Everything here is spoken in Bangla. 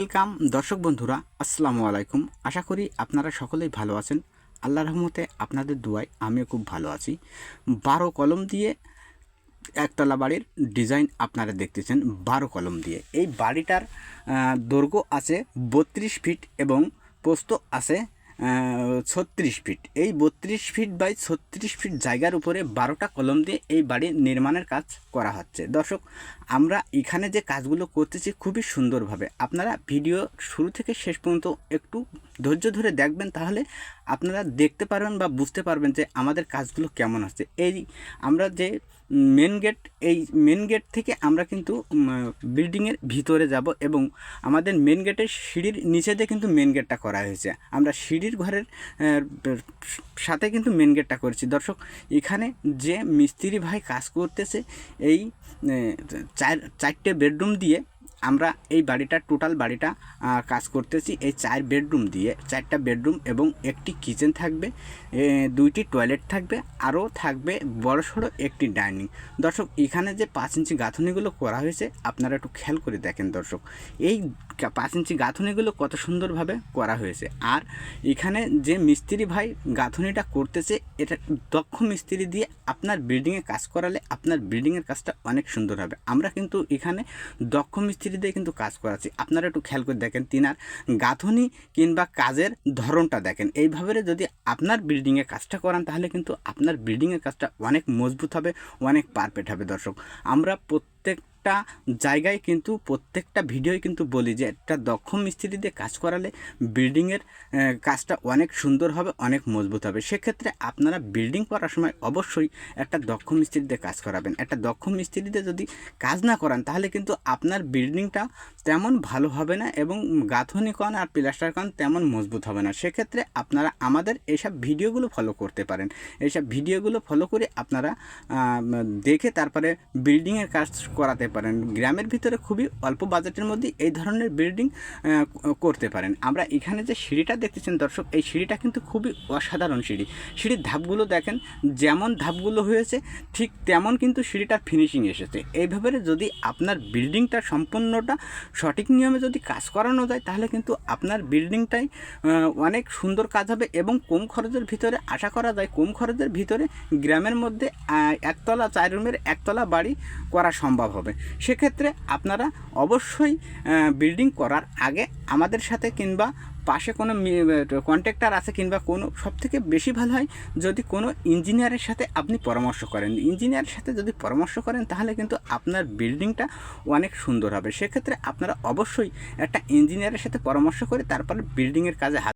ওয়েলকাম দর্শক বন্ধুরা, আসসালামু আলাইকুম। আশা করি আপনারা সকলেই ভালো আছেন। আল্লাহর রহমতে আপনাদের দুয়ায় আমিও খুব ভালো আছি। 12 কলম দিয়ে একতলা বাড়ির ডিজাইন আপনারা দেখতেছেন। 12 কলম দিয়ে এই বাড়িটার দৈর্ঘ্য আছে 32 ফিট এবং প্রস্থ আছে 36 ফিট। এই 32 ফিট বাই 36 ফিট জায়গার উপরে 12টা কলম দিয়ে এই বাড়ির নির্মাণের কাজ করা হচ্ছে। দর্শক, আমরা এখানে যে কাজগুলো করতেছি খুবই সুন্দরভাবে। আপনারা ভিডিও শুরু থেকে শেষ পর্যন্ত একটু ধৈর্য ধরে দেখবেন, তাহলে আপনারা দেখতে পারবেন বা বুঝতে পারবেন যে আমাদের কাজগুলো কেমন হচ্ছে। এই আমরা যে মেন গেট, এই মেন গেট থেকে আমরা কিন্তু বিল্ডিংয়ের ভিতরে যাব এবং আমাদের মেন গেটের সিঁড়ির নিচে দিয়ে কিন্তু মেন গেটটা করা হয়েছে। আমরা সিঁড়ির ঘরের সাথে কিন্তু মেন গেটটা করেছি। দর্শক, এখানে যে মিস্ত্রি ভাই কাজ করতেছে, এই চারটে বেডরুম দিয়ে আমরা এই বাড়িটা টোটাল বাড়িটা কাজ করতেছি। এই 4 বেডরুম দিয়ে 4টা বেডরুম এবং একটি কিচেন থাকবে, 2টি টয়লেট থাকবে, আরও থাকবে বড়সড় একটি ডাইনিং। দর্শক, এখানে যে 5 ইঞ্চি গাঁথনিগুলো করা হয়েছে আপনারা একটু খেয়াল করে দেখেন। দর্শক, এই 5 ইঞ্চি গাঁথনিগুলো কত সুন্দরভাবে করা হয়েছে। আর এখানে যে মিস্ত্রি ভাই গাঁথনিটা করতেছে, এটা দক্ষ মিস্ত্রি দিয়ে আপনার বিল্ডিংয়ে কাজ করালে আপনার বিল্ডিংয়ের কাজটা অনেক সুন্দর হবে। আমরা কিন্তু এখানে দক্ষ মিস্ত্রি দিয়ে কিন্তু কাজ করাচ্ছি। আপনারা একটু খেয়াল করে দেখেন, তিনার গাঁথনি কিংবা কাজের ধরনটা দেখেন। এইভাবে যদি আপনার বিল্ডিংয়ে কাজটা করান তাহলে কিন্তু আপনার বিল্ডিংয়ের কাজটা অনেক মজবুত হবে, অনেক পারফেক্ট হবে। দর্শক, আমরা প্রত্যেকটা জায়গায় কিন্তু প্রত্যেকটা ভিডিওয় কিন্তু বলি যে একটা দক্ষ মিস্ত্রি দিয়ে কাজ করালে বিল্ডিংয়ের কাজটা অনেক সুন্দর হবে, অনেক মজবুত হবে। সেক্ষেত্রে আপনারা বিল্ডিং করার সময় অবশ্যই একটা দক্ষ মিস্ত্রি দিয়ে কাজ করাবেন। একটা দক্ষ মিস্ত্রি দিয়ে যদি কাজ না করান তাহলে কিন্তু আপনার বিল্ডিংটা তেমন ভালো হবে না এবং গাঁথনি কণ আর প্লাস্টার কণ তেমন মজবুত হবে না। সেক্ষেত্রে আপনারা আমাদের এইসব ভিডিওগুলো ফলো করতে পারেন। এইসব ভিডিওগুলো ফলো করে আপনারা দেখে তারপরে বিল্ডিংয়ের কাজ করাতে পারেন। গ্রামের ভিতরে খুবই অল্প বাজেটের মধ্যে এই ধরনের বিল্ডিং করতে পারেন। আমরা এখানে যে সিঁড়িটা দেখতেছেন দর্শক, এই সিঁড়িটা কিন্তু খুবই অসাধারণ সিঁড়ি। সিঁড়ির ধাপগুলো দেখেন, যেমন ধাপগুলো হয়েছে ঠিক তেমন কিন্তু সিঁড়িটার ফিনিশিং এসেছে। এইভাবে যদি আপনার বিল্ডিংটা সম্পূর্ণটা সঠিক নিয়মে যদি কাজ করানো যায় তাহলে কিন্তু আপনার বিল্ডিংটাই অনেক সুন্দর কাজ হবে এবং কম খরচের ভিতরে আশা করা যায় কম খরচের ভিতরে গ্রামের মধ্যে একতলা 4 রুমের একতলা বাড়ি করা সম্ভব হবে। সেক্ষেত্রে আপনারা অবশ্যই বিল্ডিং করার আগে আমাদের সাথে কিংবা পাশে কোনো কন্ট্রাক্টর আছে কিংবা কোনো, সবথেকে বেশি ভালো হয় যদি কোনো ইঞ্জিনিয়ারের সাথে আপনি পরামর্শ করেন। ইঞ্জিনিয়ারের সাথে যদি পরামর্শ করেন তাহলে কিন্তু আপনার বিল্ডিংটা অনেক সুন্দর হবে। সেক্ষেত্রে আপনারা অবশ্যই একটা ইঞ্জিনিয়ারের সাথে পরামর্শ করে তারপরে বিল্ডিংয়ের কাজে